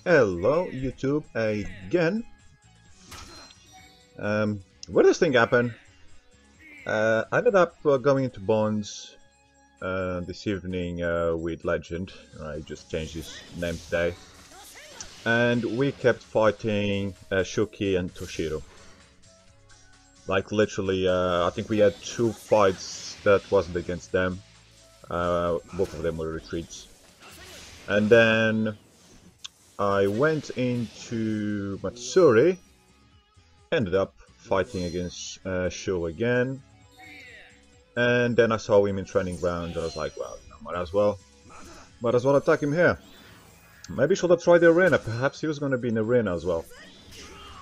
Hello YouTube again. Weirdest thing happened. I ended up going into bonds this evening with Legend. I just changed his name today. And we kept fighting XuuKee and Toshiba. Like literally, I think we had 2 fights that wasn't against them. Both of them were retreats. And then I went into Matsuri, ended up fighting against Shu again, and then I saw him in training ground and I was like, well, might as well attack him here. Maybe should have tried the arena, perhaps he was going to be in the arena as well.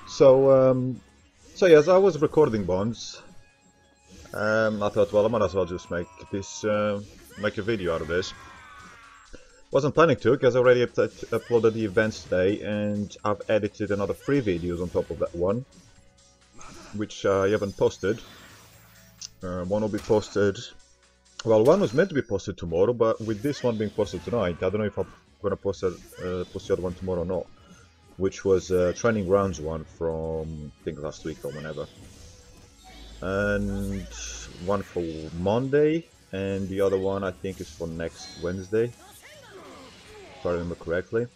So yes, I was recording bonds. I thought, well, I might as well just make a video out of this. Wasn't planning to, because I already uploaded the events today, and I've edited another 3 videos on top of that one, which I haven't posted. One will be posted, well, one was meant to be posted tomorrow, but with this one being posted tonight, I don't know if I'm going to post the other one tomorrow or not, which was Training Grounds one from, I think, last week or whenever. And one for Monday, and the other one I think is for next Wednesday, if I remember correctly.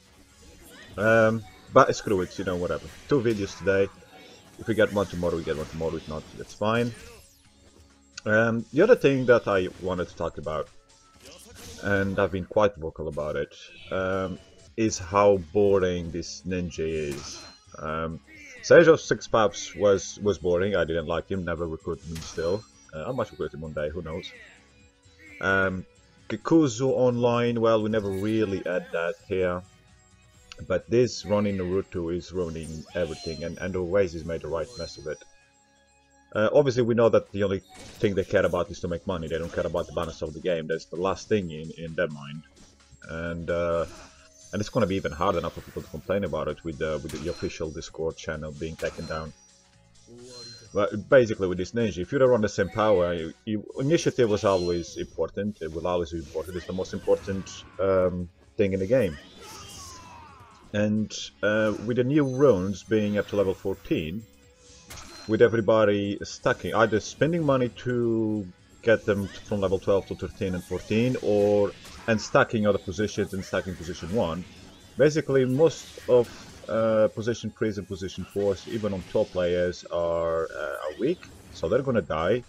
But screw it, you know, whatever. 2 videos today. If we get one tomorrow, we get one tomorrow. If not, that's fine. The other thing that I wanted to talk about, and I've been quite vocal about it, is how boring this ninja is. Sage of 6 Paps was boring. I didn't like him, never recruited him still. I might recruit him one day, who knows. Kikuzu Online, well, we never really had that here. But this running Naruto is ruining everything, and Oasis made the right mess of it. Obviously, we know that the only thing they care about is to make money. They don't care about the balance of the game. That's the last thing in their mind. And it's going to be even harder now for people to complain about it with the official Discord channel being taken down. But basically, with this ninja, if you're on the same power, initiative was always important. It will always be important. It's the most important thing in the game. And with the new runes being up to level 14, with everybody stacking, either spending money to get them from level 12 to 13 and 14, and stacking other positions and stacking position 1, basically most of position 3s and position 4s, even on top players, are weak, so they're gonna die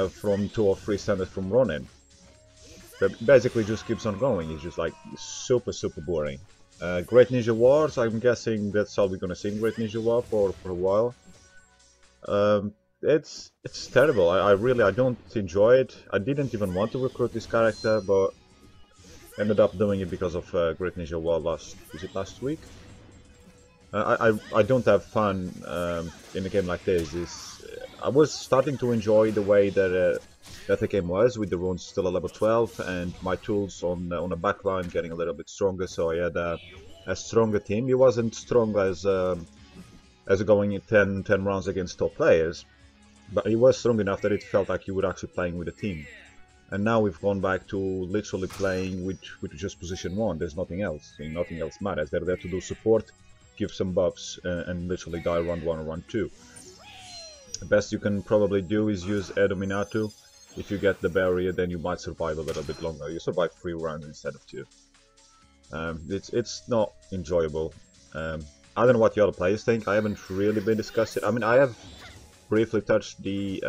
from 2 or 3 standards from running. That basically just keeps on going. It's just like super boring. Great Ninja Wars, I'm guessing that's all we're gonna see in Great Ninja War for a while. It's terrible. I don't enjoy it. I didn't even want to recruit this character, but ended up doing it because of Great Ninja War last week? I don't have fun in a game like this. I was starting to enjoy the way that the game was, with the runes still at level 12 and my tools on a backline getting a little bit stronger, so I had a stronger team. It wasn't strong as going in 10 rounds against top players, but it was strong enough that it felt like you were actually playing with a team. And now we've gone back to literally playing with just position 1. There's nothing else. Nothing else matters. They're there to do support, give some buffs, and literally die round 1 or round 2. The best you can probably do is use Edominato. If you get the barrier, then you might survive a little bit longer. You survive 3 rounds instead of 2. It's not enjoyable. I don't know what the other players think. I haven't really been discussing. I mean, I have briefly touched the.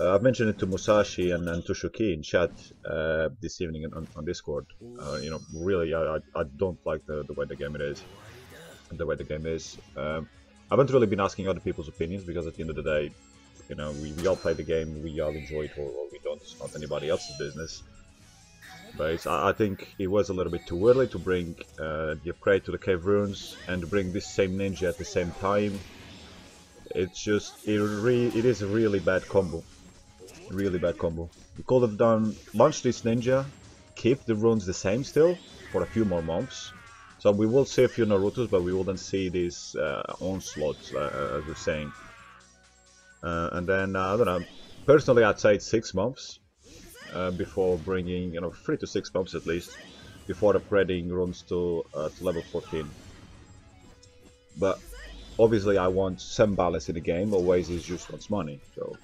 I've mentioned it to Musashi and to XuuKee in chat this evening on Discord. You know, really, I don't like the way the game is. I haven't really been asking other people's opinions, because at the end of the day, you know, we all play the game, we all enjoy it, or we don't. It's not anybody else's business. But I think it was a little bit too early to bring the upgrade to the cave runes and to bring this same ninja at the same time. It's just, it is a really bad combo. Really bad combo. We could have launched this ninja, keep the runes the same still for a few more months. So we will see a few Narutos, but we wouldn't see these onslaughts, as we're saying. And then, I don't know, personally I'd say it's 6 months. Before bringing, you know, 3 to 6 months at least, before upgrading runes to level 14. But obviously I want some balance in the game. Oasis just wants money, so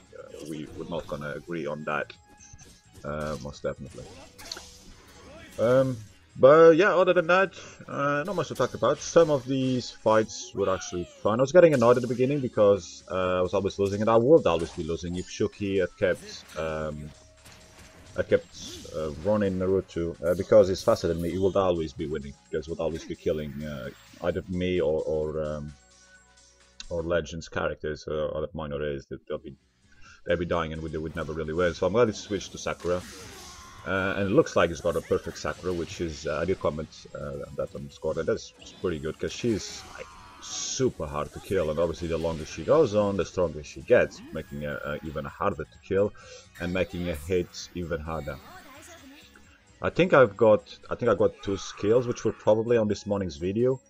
we're not gonna agree on that, most definitely. But yeah, other than that, not much to talk about. Some of these fights were actually fun. I was getting annoyed at the beginning because I was always losing, and I would always be losing if XuuKee had kept running Naruto, because he's faster than me. He would always be winning, because he would always be killing either me or Legends characters, other minor A's. They'll be dying, and we'd never really win. So I'm glad he switched to Sakura. And it looks like he's got a perfect Sakura, which is, I did comment that on Discord, and that's pretty good, because she's like super hard to kill, and obviously the longer she goes on, the stronger she gets, making her even harder to kill, and making her hit even harder. I think I got 2 skills, which were probably on this morning's video,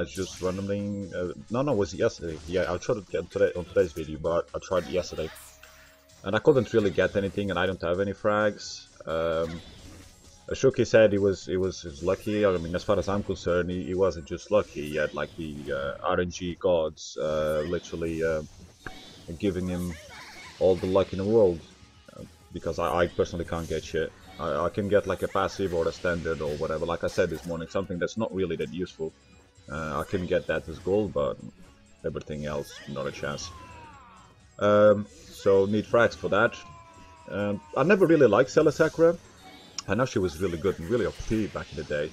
just randomly. No, it was yesterday. Yeah, I tried it on today's video, but I tried yesterday. And I couldn't really get anything, and I don't have any frags. XuuKee said he was lucky. I mean, as far as I'm concerned, he wasn't just lucky. He had like the RNG gods literally giving him all the luck in the world. Because I personally can't get shit. I can get like a passive or a standard or whatever. Like I said this morning, something that's not really that useful. I can get that as gold, but everything else, not a chance. So need frags for that. I never really liked Sela Sakura. I know she was really good and really OP back in the day.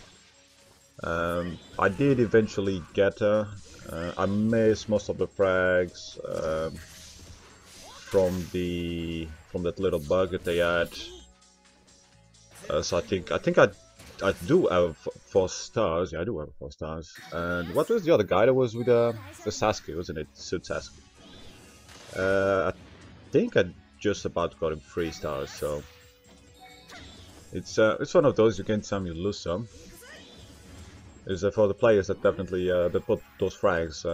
I did eventually get her. I missed most of the frags from that little bug that they had. So I think I do have 4 stars. Yeah, I do have 4 stars. And what was the other guy that was with the Sasuke, wasn't it? Suit Sasuke. I think I just about got him 3 stars, so it's one of those, you gain some, you lose some. Is for the players that definitely that put those frags,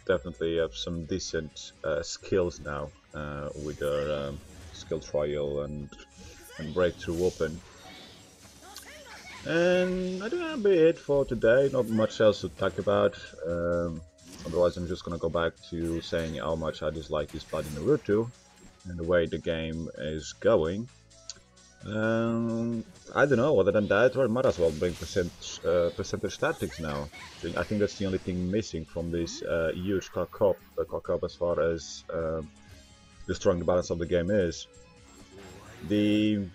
definitely have some decent skills now with their skill trial and breakthrough open. And I think that'll be it for today. Not much else to talk about. Otherwise, I'm just gonna go back to saying how much I dislike this bloody Naruto and the way the game is going. I don't know. Other than that, I might as well bring percentage statics now. I think that's the only thing missing from this huge cock up as far as destroying the balance of the game is. The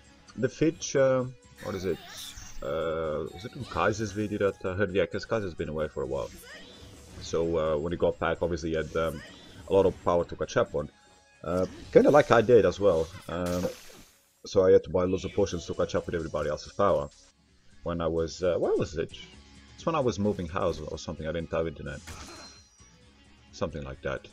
Fitch, what is it? Was it in Kaiser's video that I heard? Yeah, because Kaiser's been away for a while. So when he got back, obviously he had a lot of power to catch up on. Kind of like I did as well. So I had to buy loads of potions to catch up with everybody else's power. When I was, where was it? It's when I was moving house or something. I didn't have internet. Something like that.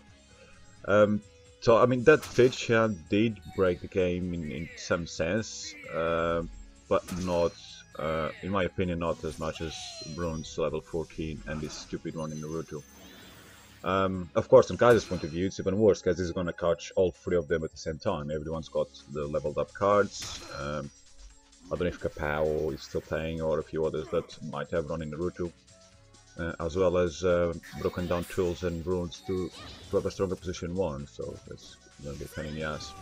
So I mean that Fitch did break the game in some sense, but not, in my opinion, not as much as Bronze level 14 and this stupid one in Naruto. Of course, from Kaiser's point of view, it's even worse because he's gonna catch all 3 of them at the same time. Everyone's got the leveled up cards. I don't know if Kapow is still playing or a few others that might have run in Naruto. As well as broken down tools and runes to have a stronger position 1, so that's gonna be a pain in the ass.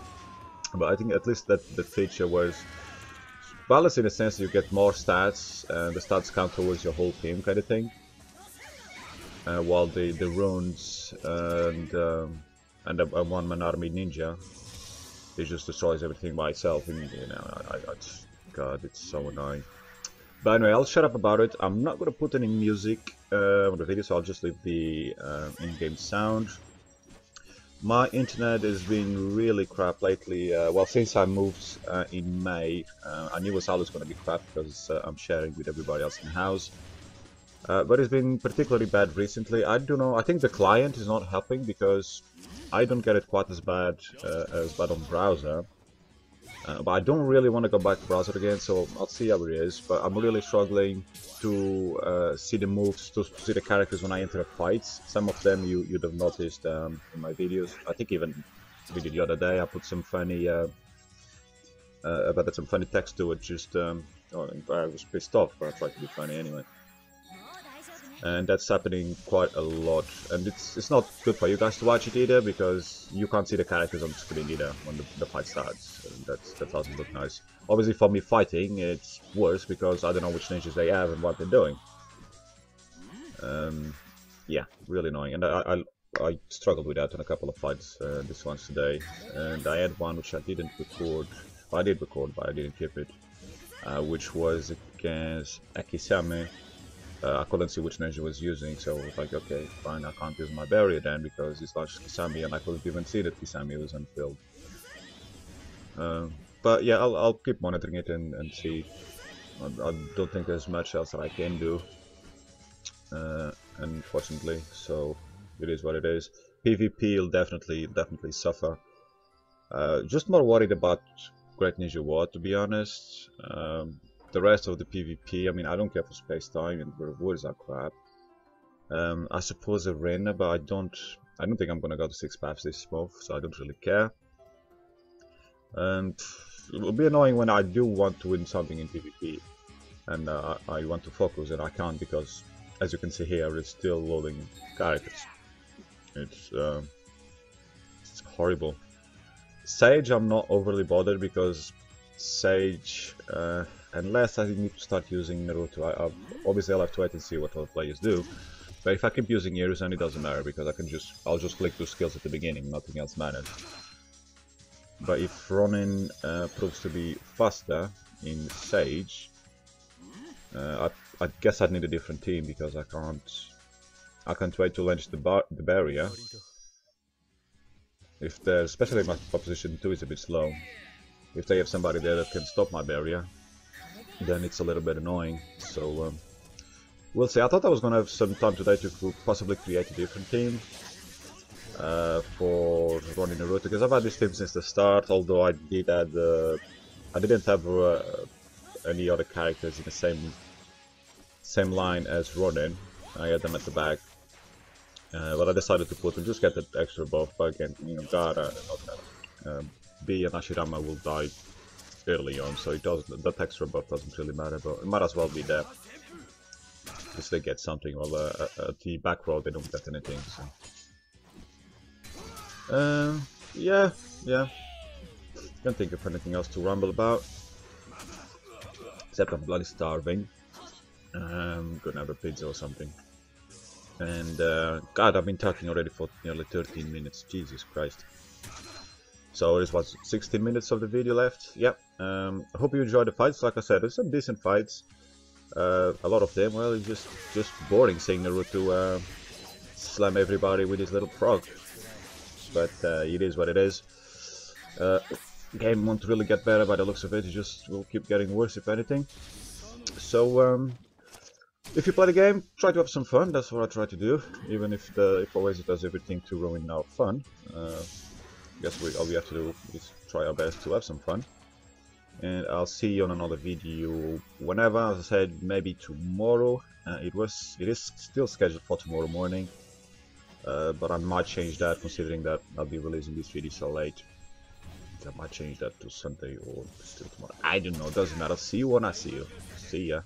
But I think at least that the feature was balanced in a sense. You get more stats, and the stats count towards your whole team kind of thing. While the runes and a one-man army ninja, it just destroys everything by itself. And, you know, God, it's so annoying. But anyway, I'll shut up about it. I'm not gonna put any music on the video, so I'll just leave the in-game sound. My internet has been really crap lately. Well, since I moved in May, I knew it was always gonna be crap because I'm sharing with everybody else in the house. But it's been particularly bad recently. I don't know, I think the client is not helping because I don't get it quite as bad on browser. But I don't really want to go back to browser again, so I'll see how it is. But I'm really struggling to see the moves, to see the characters when I enter fights. Some of them you'd have noticed in my videos. I think even video the other day I put some funny, I added some funny text to it, just Oh, I was pissed off, but I tried to be funny anyway. And that's happening quite a lot, and it's not good for you guys to watch it either, because you can't see the characters on the screen either when the fight starts. And that doesn't look nice. Obviously for me fighting, it's worse because I don't know which ninjas they have and what they're doing. Yeah, really annoying, and I struggled with that in a couple of fights this ones today, and I had one which I didn't record. Well, I did record, but I didn't keep it, which was against Akisame. I couldn't see which ninja was using, so I was like, okay, fine, I can't use my barrier then because it's launched Kisame, and I couldn't even see that Kisame was unfilled. But yeah, I'll keep monitoring it and see. I don't think there's much else that I can do, unfortunately. So it is what it is. PvP will definitely suffer. Just more worried about Great Ninja War, to be honest. The rest of the PvP, I mean, I don't care for space time, and the rewards are crap. I suppose Arena, but I don't think I'm gonna go to 6 paths this month, so I don't really care. And it will be annoying when I do want to win something in PvP, and I want to focus, and I can't because, as you can see here, it's still loading characters. It's horrible. Sage, I'm not overly bothered because Sage, unless I need to start using Naruto, obviously I'll have to wait and see what other players do. But if I keep using Hiruzen, it doesn't matter because I'll just click 2 skills at the beginning, nothing else matters. But if Ronin proves to be faster in Sage, I guess I'd need a different team because I can't wait to launch the barrier. If there's, especially my position 2 is a bit slow. If they have somebody there that can stop my barrier, then it's a little bit annoying. So we'll see. I thought I was gonna have some time today to possibly create a different team for running Naruto, because I've had this team since the start. Although I didn't have any other characters in the same line as Ronin. I had them at the back. But I decided to put them, just get that extra buff, but again, you know, Gara, B and Ashirama will die early on, so that extra buff doesn't really matter, but it might as well be there. If they get something, well, at the back row they don't get anything, so... yeah. Can't think of anything else to ramble about. Except I'm bloody starving. Gonna have a pizza or something. And God, I've been talking already for nearly 13 minutes. Jesus Christ. So this was 16 minutes of the video left. Yep. I hope you enjoyed the fights. Like I said, there's some decent fights. A lot of them, well, it's just boring seeing Naruto slam everybody with his little frog. But it is what it is. Game won't really get better by the looks of it. It just will keep getting worse if anything. So if you play the game, try to have some fun. That's what I try to do. Even if Oasis does everything to ruin our fun. I guess all we have to do is try our best to have some fun. And I'll see you on another video whenever. As I said, maybe tomorrow. It is still scheduled for tomorrow morning. But I might change that, considering that I'll be releasing this video so late. I might change that to Sunday or still tomorrow. I don't know, doesn't matter. See you when I see you. See ya.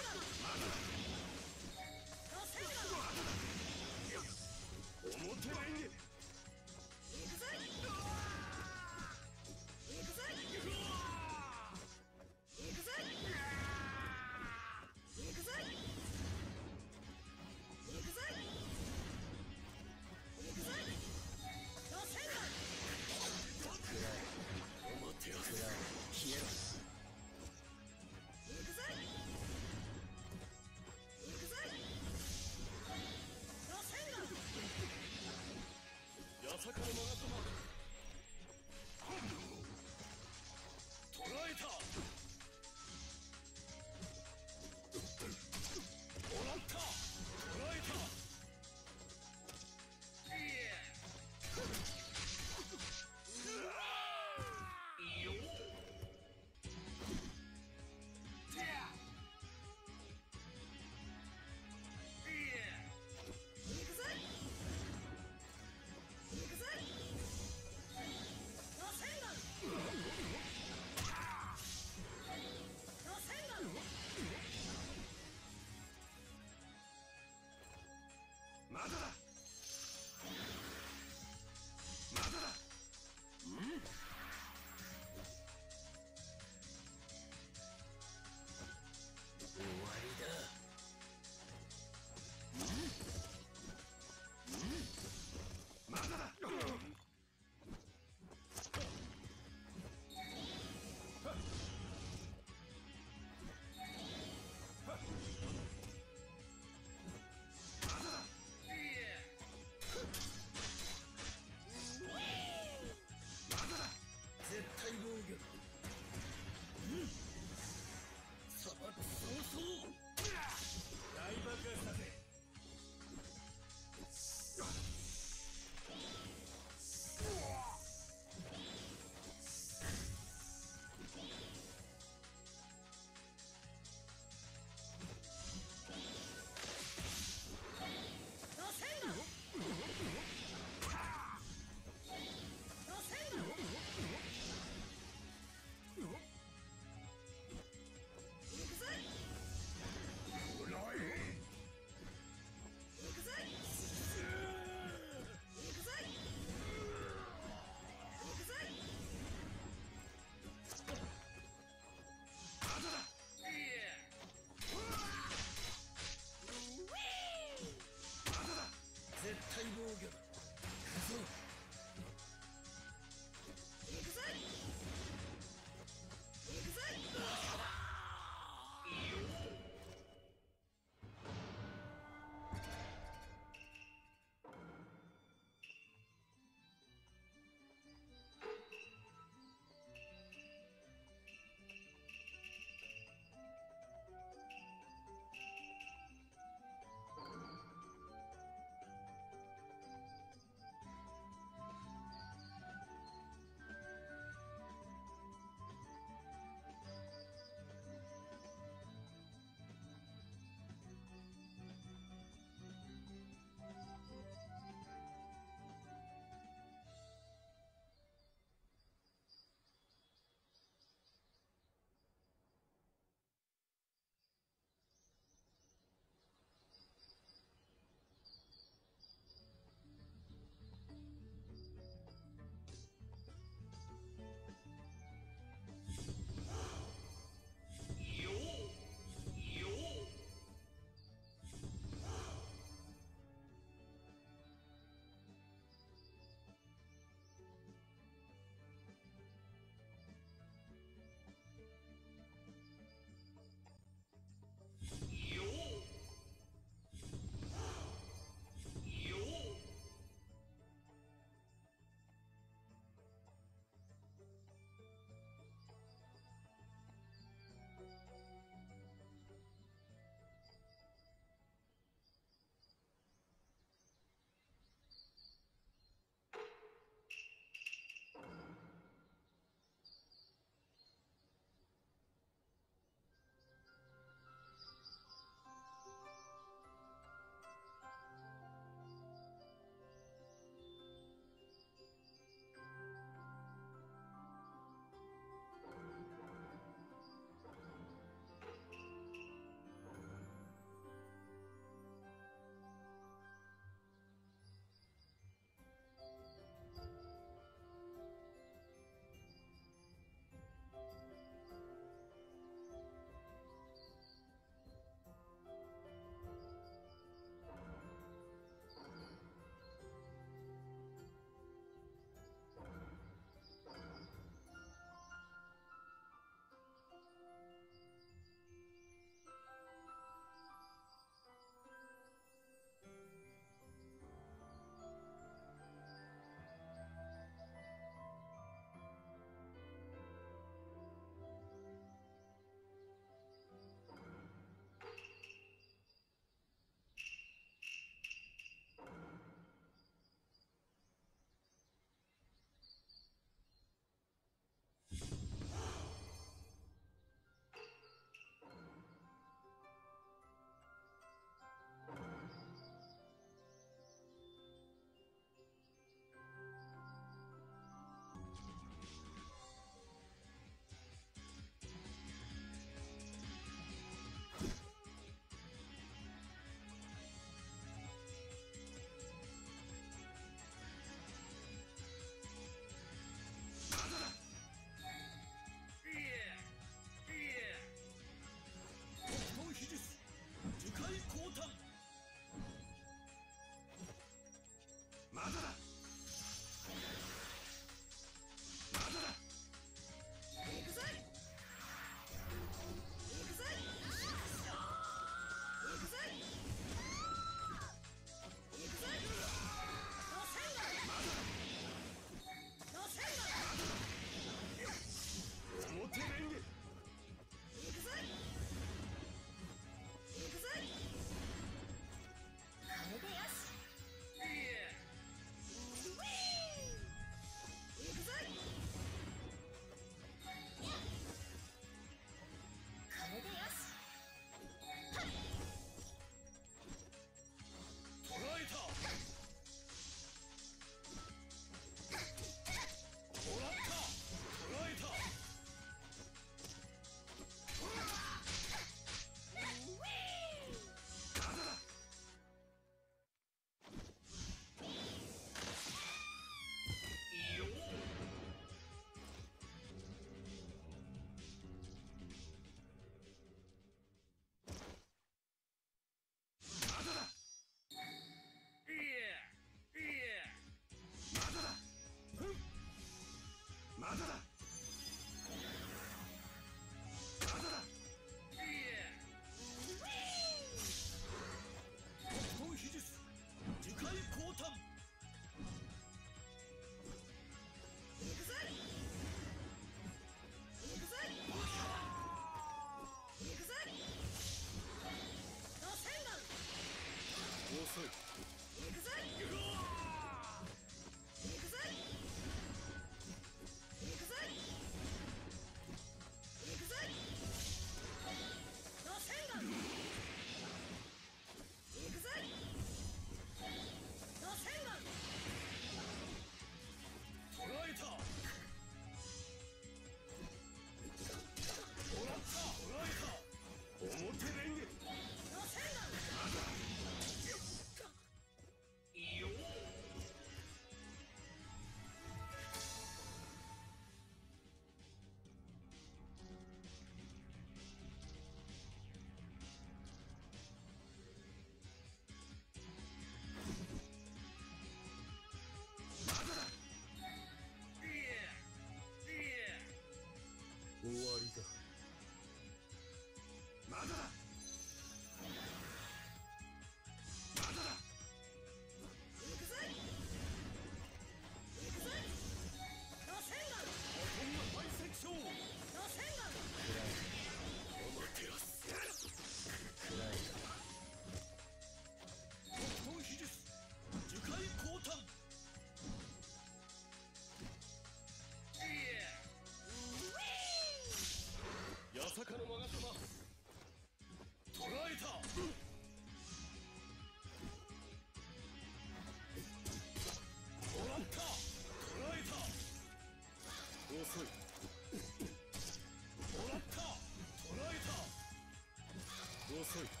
遅い。